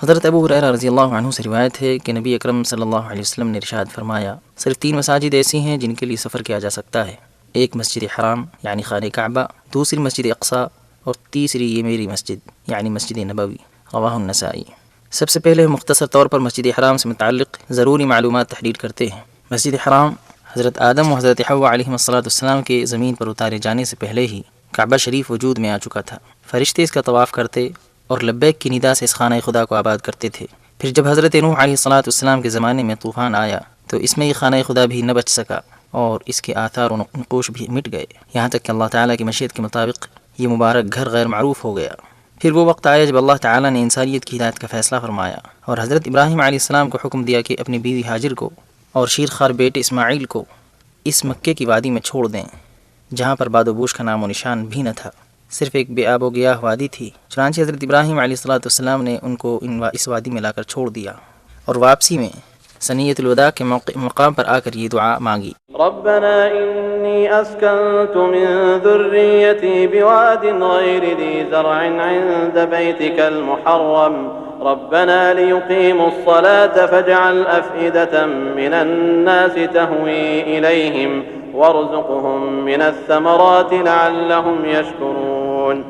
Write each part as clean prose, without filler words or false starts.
حضرت ابو ہریرہ رضی اللہ عنہ سے روایت ہے کہ نبی اکرم صلی اللہ علیہ وسلم نے ارشاد فرمایا، صرف 3 مساجد ایسی ہیں جن کے لیے سفر کیا جا سکتا ہے، ایک مسجد حرام یعنی خانہ کعبہ، دوسری مسجد اقصی، اور تیسری یہ میری مسجد یعنی مسجد نبوی۔ رواہ النسائی۔ سب سے پہلے مختصر طور پر مسجد حرام سے متعلق ضروری معلومات تحریر کرتے ہیں۔ مسجد حرام حضرت آدم و حضرت حوا علیہم السلام کے زمین پر اتارے جانے سے پہلے ہی کعبہ شریف وجود میں آ چکا تھا۔ فرشتے اس کا طواف کرتے اور لبیک کی ندا سے اس خانہ خدا کو آباد کرتے تھے۔ پھر جب حضرت نوح علیہ السلام کے زمانے میں طوفان آیا تو اس میں یہ خانہ خدا بھی نہ بچ سکا اور اس کے آثار و نقوش بھی مٹ گئے، یہاں تک کہ اللہ تعالیٰ کی مشیت کے مطابق یہ مبارک گھر غیر معروف ہو گیا۔ پھر وہ وقت آیا جب اللہ تعالیٰ نے انسانیت کی ہدایت کا فیصلہ فرمایا اور حضرت ابراہیم علیہ السلام کو حکم دیا کہ اپنی بیوی ہاجر کو اور شیرخوار بیٹے اسماعیل کو اس مکے کی وادی میں چھوڑ دیں جہاں پر باد و بوش کا نام و نشان بھی نہ تھا، صرف ایک بے آب و گیاہ وادی تھی۔ چنانچہ حضرت ابراہیم علیہ السلام نے ان کو اس وادی میں لا کر چھوڑ دیا اور واپسی میں ثنیۃ الوداع کے مقام پر آ کر یہ دعا مانگی، ربنا انی اسکنت من ذریتی بواد غیر ذی زرع عند بیتک المحرم ربنا لیقیموا الصلاة فاجعل افئدة من الناس تهوی الیہم وارزقهم من الثمرات لعلهم یشکرون۔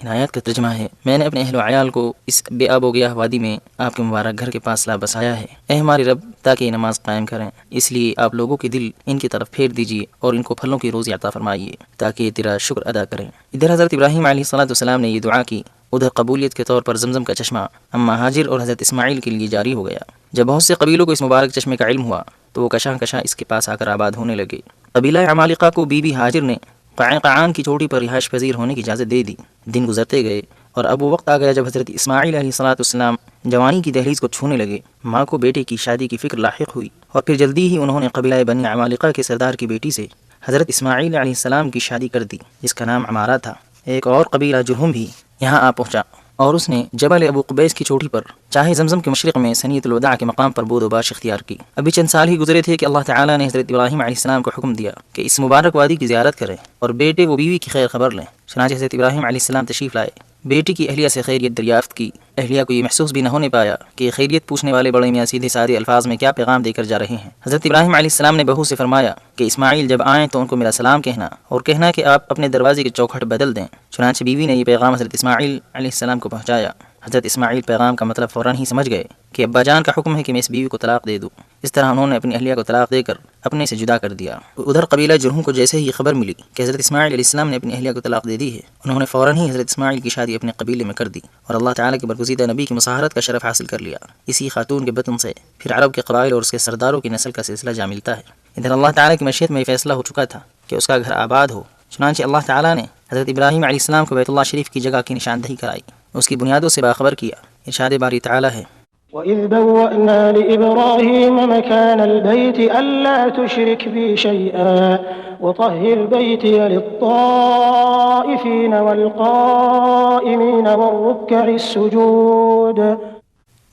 ان آیات کا ترجمہ ہے، میں نے اپنے اہل و عیال کو اس بے آب و گیاہ وادی میں آپ کے مبارک گھر کے پاس لا بسایا ہے، اے ہمارے رب، تاکہ یہ نماز قائم کریں، اس لیے آپ لوگوں کے دل ان کی طرف پھیر دیجیے اور ان کو پھلوں کی روزی عطا فرمائیے تاکہ یہ تیرا شکر ادا کریں۔ ادھر حضرت ابراہیم علیہ السلام نے یہ دعا کی، ادھر قبولیت کے طور پر زمزم کا چشمہ اما ہاجر اور حضرت اسماعیل کے لیے جاری ہو گیا۔ جب بہت سے قبیلوں کو اس مبارک چشمے کا علم ہوا تو وہ کشاں کشاں اس کے پاس آ کر آباد ہونے لگے۔ قبیلہ عمالقہ کو بی بی ہاجر نے قعقاعان کی چوٹی پر رہائش پذیر ہونے کی اجازت دے دی۔ دن گزرتے گئے اور اب وہ وقت آ گیا جب حضرت اسماعیل علیہ السلام جوانی کی دہلیز کو چھونے لگے۔ ماں کو بیٹے کی شادی کی فکر لاحق ہوئی اور پھر جلدی ہی انہوں نے قبیلہ بنی عمالقہ کے سردار کی بیٹی سے حضرت اسماعیل علیہ السلام کی شادی کر دی، جس کا نام عمارہ تھا۔ ایک اور قبیلہ جرہم بھی یہاں آ پہنچا اور اس نے جبل ابو قبیس کی چوٹی پر چاہے زمزم کے مشرق میں ثنیۃ الوداع کے مقام پر بود و باش اختیار کی۔ ابھی چند سال ہی گزرے تھے کہ اللہ تعالیٰ نے حضرت ابراہیم علیہ السلام کو حکم دیا کہ اس مبارک وادی کی زیارت کریں اور بیٹے و بیوی کی خیر خبر لیں۔ چنانچہ حضرت ابراہیم علیہ السلام تشریف لائے، بیٹی کی اہلیہ سے خیریت دریافت کی۔ اہلیہ کو یہ محسوس بھی نہ ہونے پایا کہ خیریت پوچھنے والے بڑے میاں سیدھے سادے الفاظ میں کیا پیغام دے کر جا رہے ہیں۔ حضرت ابراہیم علیہ السلام نے بہو سے فرمایا کہ اسماعیل جب آئیں تو ان کو میرا سلام کہنا اور کہنا کہ آپ اپنے دروازے کے چوکھٹ بدل دیں۔ چنانچہ بیوی نے یہ پیغام حضرت اسماعیل علیہ السلام کو پہنچایا۔ حضرت اسماعیل پیغام کا مطلب فوراً ہی سمجھ گئے کہ ابا جان کا حکم ہے کہ میں اس بیوی کو طلاق دے دوں۔ اس طرح انہوں نے اپنی اہلیہ کو طلاق دے کر اپنے سے جدا کر دیا۔ ادھر قبیلہ جرہم کو جیسے ہی یہ خبر ملی کہ حضرت اسماعیل علیہ السلام نے اپنی اہلیہ کو طلاق دے دی ہے، انہوں نے فوراً ہی حضرت اسماعیل کی شادی اپنے قبیلے میں کر دی اور اللہ تعالیٰ کے برگزیدہ نبی کی مصاہرت کا شرف حاصل کر لیا۔ اسی خاتون کے بطن سے پھر عرب کے قبائل اور اس کے سرداروں کی نسل کا سلسلہ جا ملتا ہے۔ ادھر اللہ تعالیٰ کی مشیت میں یہ فیصلہ ہو چکا تھا کہ اس کا گھر آباد ہو، چنانچہ اللہ تعالیٰ نے حضرت ابراہیم علیہ السلام کو بیت اللہ شریف کی جگہ کی نشاندہی کرائی، اس کی بنیادوں سے باخبر کیا۔ ارشاد باری تعالیٰ ہے، وَإِذْ بَوَّأْنَا لِإِبْرَاهِيمَ مَكَانَ الْبَيْتِ أَلَّا تُشْرِكْ بِي شَيْئًا وَطَهِّرْ بَيْتِيَ لِلطَّائِفِينَ وَالْقَائِمِينَ وَالرُّكَّعِ السُّجُودِ،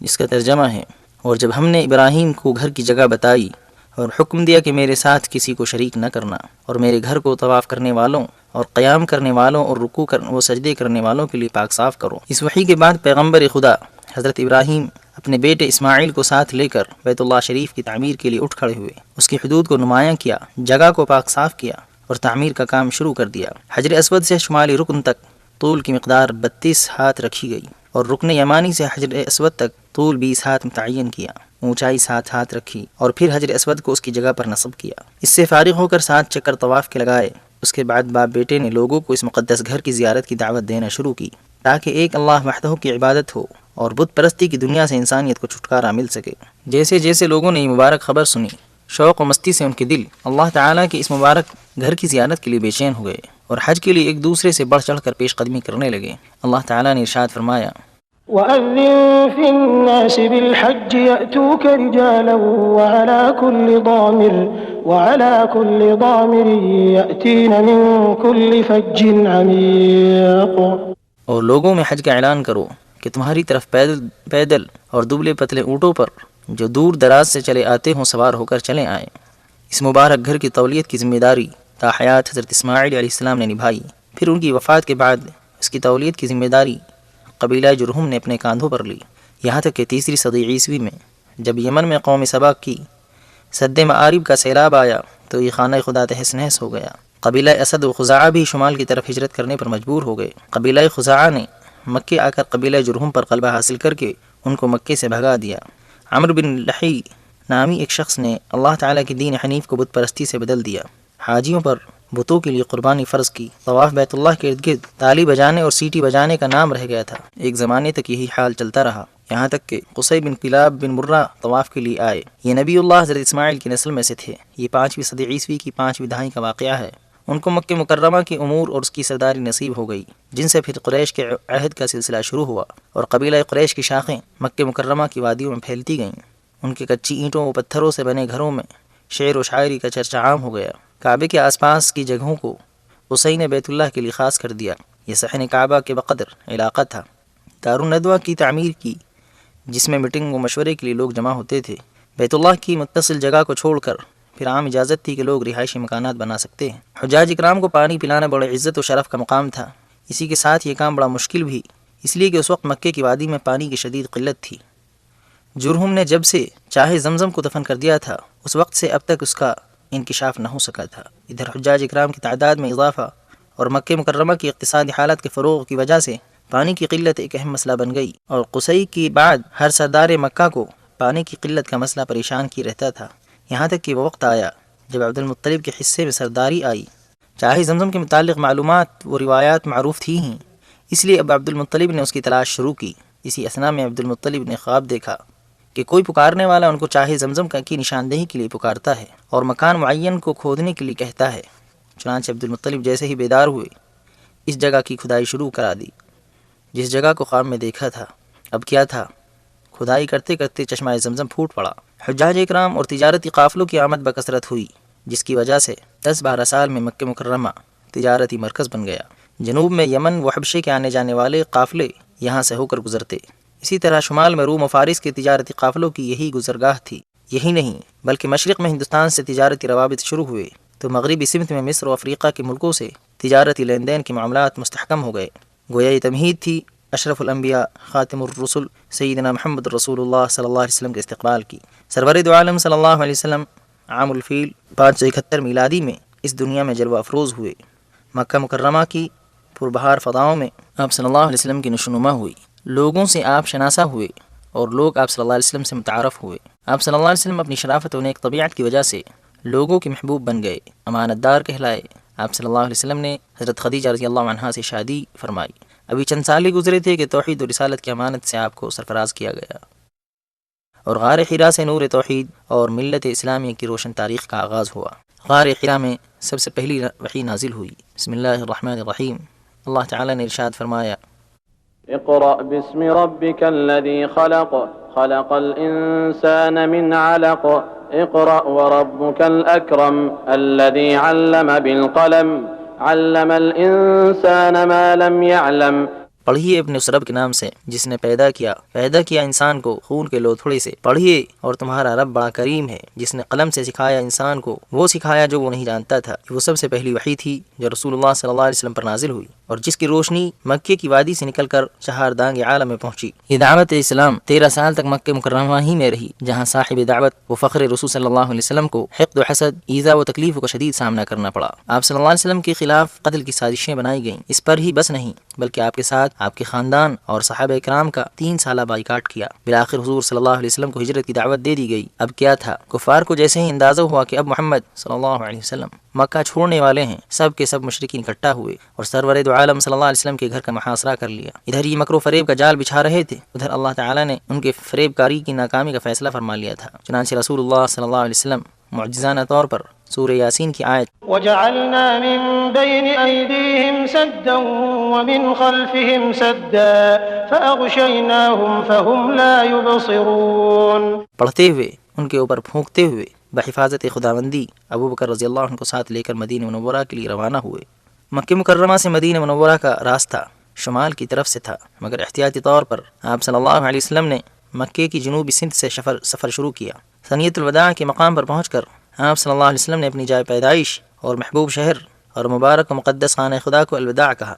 جس کا ترجمہ ہے، اور جب ہم نے ابراہیم کو گھر کی جگہ بتائی اور حکم دیا کہ میرے ساتھ کسی کو شریک نہ کرنا اور میرے گھر کو طواف کرنے والوں اور قیام کرنے والوں اور رکوع و سجدے کرنے والوں کے لیے پاک صاف کرو۔ اس وحی کے بعد پیغمبر خدا حضرت ابراہیم اپنے بیٹے اسماعیل کو ساتھ لے کر بیت اللہ شریف کی تعمیر کے لیے اٹھ کھڑے ہوئے، اس کی حدود کو نمایاں کیا، جگہ کو پاک صاف کیا اور تعمیر کا کام شروع کر دیا۔ حجر اسود سے شمالی رکن تک طول کی مقدار 32 ہاتھ رکھی گئی اور رکن یمانی سے حجر اسود تک طول 20 ہاتھ متعین کیا، اونچائی 7 ہاتھ رکھی اور پھر حجر اسود کو اس کی جگہ پر نصب کیا۔ اس سے فارغ ہو کر 7 چکر طواف کے لگائے۔ اس کے بعد باپ بیٹے نے لوگوں کو اس مقدس گھر کی زیارت کی دعوت دینا شروع کی تاکہ ایک اللہ وحدہ کی عبادت ہو اور بت پرستی کی دنیا سے انسانیت کو چھٹکارا مل سکے۔ جیسے جیسے لوگوں نے یہ مبارک خبر سنی، شوق و مستی سے ان کے دل اللہ تعالیٰ کے اس مبارک گھر کی زیارت کے لیے بے چین ہو گئے اور حج کے لیے ایک دوسرے سے بڑھ چڑھ کر پیش قدمی کرنے لگے۔ اللہ تعالیٰ نے ارشاد فرمایا، وَأَذِّن فِي النَّاسِ بِالْحَجِّ يَأْتُوكَ رِجَالًا وَعَلَى كُلِّ ضَامِرٍ يَأْتِينَ مِن كُلِّ فَجٍّ عَمِيقٍ، اور لوگوں میں حج کا اعلان کرو کہ تمہاری طرف پیدل اور دبلے پتلے اونٹوں پر جو دور دراز سے چلے آتے ہوں سوار ہو کر چلے آئیں۔ اس مبارک گھر کی تولیت کی ذمہ داری تا حیات حضرت اسماعیل علیہ السلام نے نبھائی۔ پھر ان کی وفات کے بعد اس کی تولیت کی ذمہ داری قبیلہ جرہم نے اپنے کاندھوں پر لی۔ یہاں تک کہ تیسری صدی عیسوی میں جب یمن میں قوم سبا کی سد معارب کا سیلاب آیا تو یہ خانہ خدا تہس نہس ہو گیا۔ قبیلہ اسد و خزاعہ بھی شمال کی طرف ہجرت کرنے پر مجبور ہو گئے۔ قبیلہ خزاعہ نے مکے آ کر قبیلہ جرہم پر غلبہ حاصل کر کے ان کو مکے سے بھگا دیا۔ عمرو بن لحی نامی ایک شخص نے اللہ تعالیٰ کی دین حنیف کو بت پرستی سے بدل دیا۔ حاجیوں پر بتوں کے لیے قربانی فرض کی۔ طواف بیت اللہ کے ارد گرد تالی بجانے اور سیٹی بجانے کا نام رہ گیا تھا۔ ایک زمانے تک یہی حال چلتا رہا، یہاں تک کہ قصی بن کلاب بن مرہ طواف کے لیے آئے۔ یہ نبی اللہ حضرت اسماعیل کی نسل میں سے تھے۔ یہ 5ویں صدی عیسوی کی 5ویں دہائی کا واقعہ ہے۔ ان کو مکہ مکرمہ کے امور اور اس کی سرداری نصیب ہو گئی، جن سے پھر قریش کے عہد کا سلسلہ شروع ہوا اور قبیلہ قریش کی شاخیں مکہ مکرمہ کی وادیوں میں پھیلتی گئیں۔ ان کے کچی اینٹوں و پتھروں سے بنے گھروں میں شعر و شاعری کا چرچہ عام ہو گیا۔ کعبے کے آس پاس کی جگہوں کو قصی نے بیت اللہ کے لیے خاص کر دیا۔ یہ صحن کعبہ کے بقدر علاقہ تھا۔ دارالندوہ کی تعمیر کی، جس میں میٹنگ و مشورے کے لیے لوگ جمع ہوتے تھے۔ بیت اللہ کی متصل جگہ کو چھوڑ کر پھر عام اجازت تھی کہ لوگ رہائشی مکانات بنا سکتے ہیں۔ حجاج اکرام کو پانی پلانا بڑے عزت و شرف کا مقام تھا۔ اسی کے ساتھ یہ کام بڑا مشکل بھی، اس لیے کہ اس وقت مکے کی وادی میں پانی کی شدید قلت تھی۔ جرہم نے جب سے چاہے زمزم کو دفن کر دیا تھا، اس وقت سے اب تک اس کا انکشاف نہ ہو سکا تھا۔ ادھر حجاج اکرام کی تعداد میں اضافہ اور مکہ مکرمہ کی اقتصادی حالت کے فروغ کی وجہ سے پانی کی قلت ایک اہم مسئلہ بن گئی، اور قصی کے بعد ہر سردار مکہ کو پانی کی قلت کا مسئلہ پریشان کی رہتا تھا، یہاں تک کہ وہ وقت آیا جب عبد المطلب کے حصے میں سرداری آئی۔ چاہے زمزم کے متعلق معلومات و روایات معروف تھی ہی، اس لیے اب عبد المطلب نے اس کی تلاش شروع کی۔ اسی اثنا میں عبد المطلب نے خواب دیکھا کہ کوئی پکارنے والا ان کو چاہے زمزم کی نشاندہی کے لیے پکارتا ہے اور مکان معین کو کھودنے کے لیے کہتا ہے۔ چنانچہ عبد المطلب جیسے ہی بیدار ہوئے اس جگہ کی کھدائی شروع کرا دی جس جگہ کو خواب میں دیکھا تھا۔ اب کیا تھا، کھدائی کرتے کرتے چشمہ زمزم پھوٹ پڑا۔ حجاج اکرام اور تجارتی قافلوں کی آمد بکثرت ہوئی، جس کی وجہ سے 10-12 سال میں مکہ مکرمہ تجارتی مرکز بن گیا۔ جنوب میں یمن و حبشے کے آنے جانے والے قافلے یہاں سے ہو کر گزرتے۔ اسی طرح شمال میں روم و فارس کے تجارتی قافلوں کی یہی گزرگاہ تھی۔ یہی نہیں بلکہ مشرق میں ہندوستان سے تجارتی روابط شروع ہوئے تو مغربی سمت میں مصر و افریقہ کے ملکوں سے تجارتی لین دین کے معاملات مستحکم ہو گئے۔ گویا یہ تمہید تھی اشرف الانبیاء خاتم الرسل سیدنا محمد رسول اللہ صلی اللہ علیہ وسلم کے استقبال کی۔ سرور دو عالم صلی اللہ علیہ وسلم عام الفیل 571 میلادی میں اس دنیا میں جلوہ افروز ہوئے۔ مکہ مکرمہ کی پربہار فضاؤں میں آپ صلی اللہ علیہ وسلم کی نشوونما ہوئی، لوگوں سے آپ شناسا ہوئے اور لوگ آپ صلی اللہ علیہ وسلم سے متعارف ہوئے۔ آپ صلی اللہ علیہ وسلم اپنی شرافت و نیک طبیعت کی وجہ سے لوگوں کے محبوب بن گئے، امانت دار کہلائے۔ آپ صلی اللہ علیہ وسلم نے حضرت خدیجہ رضی اللہ عنہا سے شادی فرمائی۔ ابھی چند سال ہی گزرے تھے کہ توحید و رسالت کی امانت سے آپ کو سرفراز کیا گیا اور غار حرا سے نور توحید اور ملت اسلامیہ کی روشن تاریخ کا آغاز ہوا۔ غار حرا میں سب سے پہلی وحی نازل ہوئی۔ بسم اللہ الرحمن الرحیم۔ اللہ تعالیٰ نے ارشاد فرمایا، اقرأ باسم ربك الذي خلق خلق الإنسان من علق اقرأ وربك الأكرم الذي علم بالقلم علم الإنسان ما لم يعلم۔ پڑھیے اپنے اس رب کے نام سے جس نے پیدا کیا انسان کو خون کے لوتھڑے سے۔ پڑھیے اور تمہارا رب بڑا کریم ہے جس نے قلم سے سکھایا انسان کو وہ سکھایا جو وہ نہیں جانتا تھا۔ وہ سب سے پہلی وحی تھی جو رسول اللہ صلی اللہ علیہ وسلم پر نازل ہوئی اور جس کی روشنی مکے کی وادی سے نکل کر چہار دانگ عالم میں پہنچی۔ یہ دعوت اسلام 13 سال تک مکہ مکرمہ ہی میں رہی، جہاں صاحب دعوت و فخر رسول صلی اللہ علیہ وسلم کو حقد و حسد، ایذا و تکلیف کا شدید سامنا کرنا پڑا۔ آپ صلی اللہ علیہ وسلم کے خلاف قتل کی سازشیں بنائی گئیں۔ اس پر ہی بس نہیں بلکہ آپ کے ساتھ آپ کے خاندان اور صحابہ کرام کا 3 سالہ بائیکاٹ کیا۔ بالآخر حضور صلی اللہ علیہ وسلم کو ہجرت کی دعوت دے دی گئی۔ اب کیا تھا، کفار کو جیسے ہی اندازہ ہوا کہ اب محمد صلی اللہ علیہ وسلم مکہ چھوڑنے والے ہیں، سب کے سب مشرکین اکٹھا ہوئے اور سرور دو عالم صلی اللہ علیہ وسلم کے گھر کا محاصرہ کر لیا۔ ادھر یہ مکر و فریب کا جال بچھا رہے تھے، ادھر اللہ تعالیٰ نے ان کے فریب کاری کی ناکامی کا فیصلہ فرما لیا تھا۔ چنانچہ رسول اللہ صلی اللہ علیہ وسلم معجزانہ طور پر سورہ یاسین کی آیت وجعلنا من بين أيديهم سدا ومن خلفهم سدا فأغشيناهم فهم لا يبصرون پڑھتے ہوئے ان کے اوپر پھونکتے ہوئے بحفاظت خداوندی ابو بکر رضی اللہ عنہ کو ساتھ لے کر مدینہ منورہ کے لیے روانہ ہوئے۔ مکہ مکرمہ سے مدینہ منورہ کا راستہ شمال کی طرف سے تھا، مگر احتیاطی طور پر آپ صلی اللہ علیہ وسلم نے مکے کی جنوبی سمت سے سفر شروع کیا۔ ثنیۃ الوداع کے مقام پر پہنچ کر آپ صلی اللہ علیہ وسلم نے اپنی جائے پیدائش اور محبوب شہر اور مبارک و مقدس خانہ خدا کو الوداع کہا۔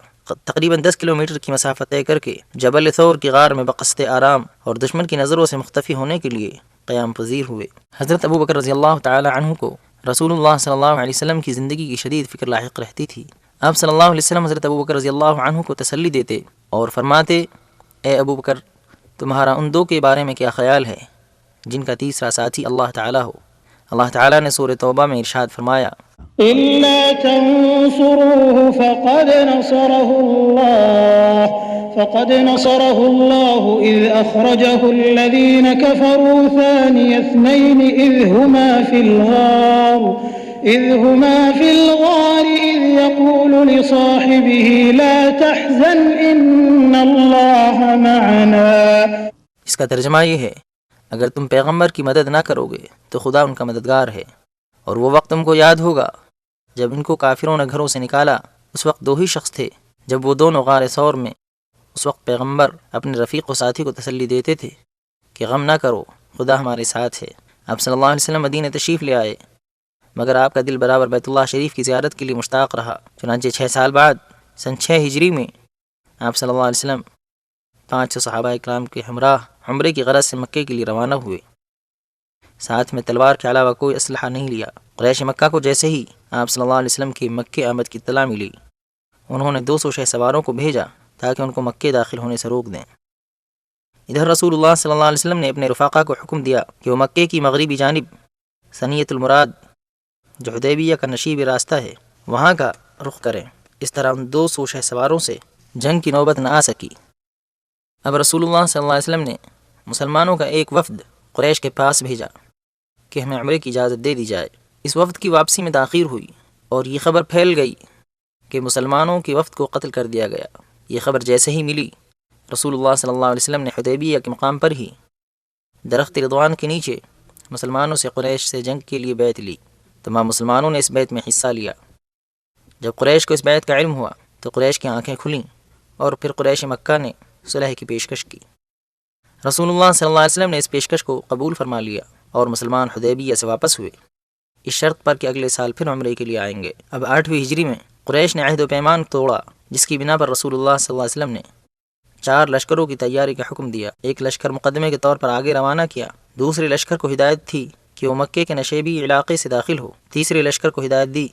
تقریباً 10 کلومیٹر کی مسافت طے کر کے جبل ثور کی غار میں بقصد آرام اور دشمن کی نظروں سے مختفی ہونے کے لیے قیام پذیر ہوئے۔ حضرت ابو بکر رضی اللہ تعالی عنہ کو رسول اللہ صلی اللہ علیہ وسلم کی زندگی کی شدید فکر لاحق رہتی تھی۔ آپ صلی اللہ علیہ وسلم حضرت ابو بکر رضی اللہ عنہ کو تسلی دیتے اور فرماتے، اے ابو بکر، تمہارا ان دو کے بارے میں کیا خیال ہے جن کا تیسرا ساتھی اللہ تعالیٰ ہو؟ اللہ تعالیٰ نے سورہ توبہ میں ارشاد فرمایا، إلا تنصروه فقد نصره الله إذ أخرجه الذين كفروا ثاني اثنين إذ هما في الغار إذ يقول لصاحبه لا تحزن إن الله معنا۔ اس کا ترجمہ یہ ہے، اگر تم پیغمبر کی مدد نہ کرو گے تو خدا ان کا مددگار ہے، اور وہ وقت تم کو یاد ہوگا جب ان کو کافروں نے گھروں سے نکالا، اس وقت دو ہی شخص تھے جب وہ دونوں غار ثور میں۔ اس وقت پیغمبر اپنے رفیق و ساتھی کو تسلی دیتے تھے کہ غم نہ کرو، خدا ہمارے ساتھ ہے۔ آپ صلی اللہ علیہ وسلم مدینہ تشریف لے آئے، مگر آپ کا دل برابر بیت اللہ شریف کی زیارت کے لیے مشتاق رہا۔ چنانچہ 6 سال بعد سن 6 ہجری میں آپ صلی اللہ علیہ وسلم 500 صحابہ اکرام کے ہمراہ عمرے کی غرض سے مکے کے لیے روانہ ہوئے۔ ساتھ میں تلوار کے علاوہ کوئی اسلحہ نہیں لیا۔ قریش مکہ کو جیسے ہی آپ صلی اللہ علیہ وسلم کی مکے آمد کی اطلاع ملی، انہوں نے 200 شہ سواروں کو بھیجا تاکہ ان کو مکے داخل ہونے سے روک دیں۔ ادھر رسول اللہ صلی اللہ علیہ وسلم نے اپنے رفاقہ کو حکم دیا کہ وہ مکے کی مغربی جانب ثنیۃ المراد، جو حدیبیہ کا نشیب راستہ ہے، وہاں کا رخ کریں۔ اس طرح ان 200 شہ سواروں سے جنگ کی نوبت نہ آ سکی۔ اب رسول اللہ صلی اللہ علیہ وسلم نے مسلمانوں کا ایک وفد قریش کے پاس بھیجا کہ ہمیں عمرے کی اجازت دے دی جائے۔ اس وفد کی واپسی میں تاخیر ہوئی اور یہ خبر پھیل گئی کہ مسلمانوں کے وفد کو قتل کر دیا گیا۔ یہ خبر جیسے ہی ملی، رسول اللہ صلی اللہ علیہ وسلم نے حدیبیہ کے مقام پر ہی درخت رضوان کے نیچے مسلمانوں سے قریش سے جنگ کے لیے بیعت لی۔ تمام مسلمانوں نے اس بیعت میں حصہ لیا۔ جب قریش کو اس بیعت کا علم ہوا تو قریش کی آنکھیں کھلیں اور پھر قریش مکہ نے صلح کی پیشکش کی۔ رسول اللہ صلی اللہ علیہ وسلم نے اس پیشکش کو قبول فرما لیا اور مسلمان حدیبیہ سے واپس ہوئے، اس شرط پر کہ اگلے سال پھر عمرے کے لیے آئیں گے۔ اب 8ویں ہجری میں قریش نے عہد و پیمان توڑا، جس کی بنا پر رسول اللہ صلی اللہ علیہ وسلم نے 4 لشکروں کی تیاری کا حکم دیا۔ ایک لشکر مقدمے کے طور پر آگے روانہ کیا، دوسرے لشکر کو ہدایت تھی کہ وہ مکے کے نشیبی علاقے سے داخل ہو، تیسرے لشکر کو ہدایت دی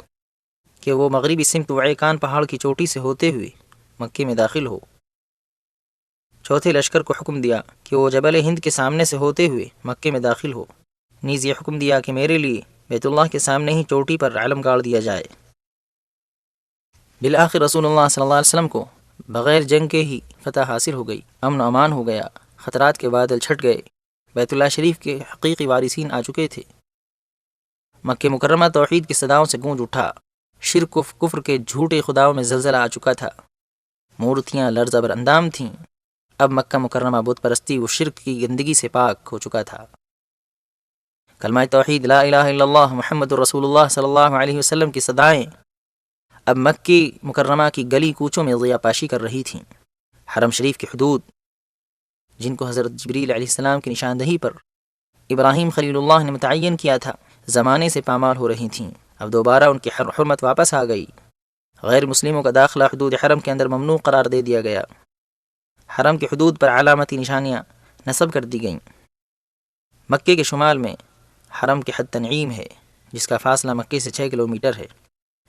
کہ وہ مغربی سمت وعیکان پہاڑ کی چوٹی سے ہوتے ہوئے مکے میں داخل ہو، چوتھے لشکر کو حکم دیا کہ وہ جبل ہند کے سامنے سے ہوتے ہوئے مکے میں داخل ہو، نیز یہ حکم دیا کہ میرے لیے بیت اللہ کے سامنے ہی چوٹی پر علم گاڑ دیا جائے۔ بالآخر رسول اللہ صلی اللہ علیہ وسلم کو بغیر جنگ کے ہی فتح حاصل ہو گئی، امن و امان ہو گیا، خطرات کے بادل چھٹ گئے، بیت اللہ شریف کے حقیقی وارثین آ چکے تھے۔ مکہ مکرمہ توحید کی صداؤں سے گونج اٹھا، شرک و کفر کے جھوٹے خداؤں میں زلزلہ آ چکا تھا، مورتیاں لرزہ بر اندام تھیں۔ اب مکہ مکرمہ بت پرستی و شرک کی گندگی سے پاک ہو چکا تھا۔ کلمہ توحید لا الہ الا اللہ محمد رسول اللہ صلی اللہ علیہ وسلم کی صدائیں اب مکہ مکرمہ کی گلی کوچوں میں ضیاء پاشی کر رہی تھیں۔ حرم شریف کی حدود، جن کو حضرت جبریل علیہ السلام کی نشاندہی پر ابراہیم خلیل اللہ نے متعین کیا تھا، زمانے سے پامال ہو رہی تھیں، اب دوبارہ ان کی حرمت واپس آ گئی۔ غیر مسلموں کا داخلہ حدود حرم کے اندر ممنوع قرار دے دیا گیا۔ حرم کی حدود پر علامتی نشانیاں نصب کر دی گئیں۔ مکے کے شمال میں حرم کے حد تنعیم ہے، جس کا فاصلہ مکے سے 6 کلومیٹر ہے۔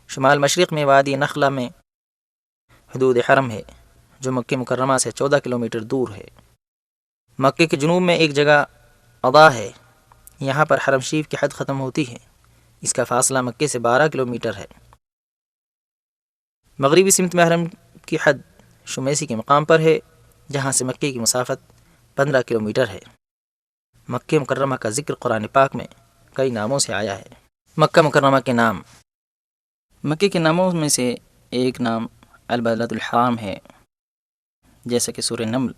شمال مشرق میں وادی نخلہ میں حدود حرم ہے، جو مکہ مکرمہ سے 14 کلومیٹر دور ہے۔ مکے کے جنوب میں ایک جگہ اضا ہے، یہاں پر حرم شریف کی حد ختم ہوتی ہے، اس کا فاصلہ مکے سے 12 کلومیٹر ہے۔ مغربی سمت میں حرم کی حد شمیسی کے مقام پر ہے، جہاں سے مکے کی مسافت 15 کلومیٹر ہے۔ مکہ مکرمہ کا ذکر قرآن پاک میں کئی ناموں سے آیا ہے۔ مکہ مکرمہ کے نام، مکے کے ناموں میں سے ایک نام البلد الحرام ہے، جیسا کہ سورہ نمل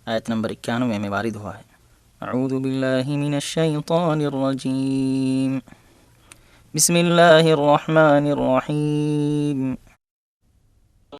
آیت نمبر 91 میں وارد ہوا ہے۔ اعوذ باللہ من الشیطان الرجیم، بسم اللہ الرحمن الرحیم،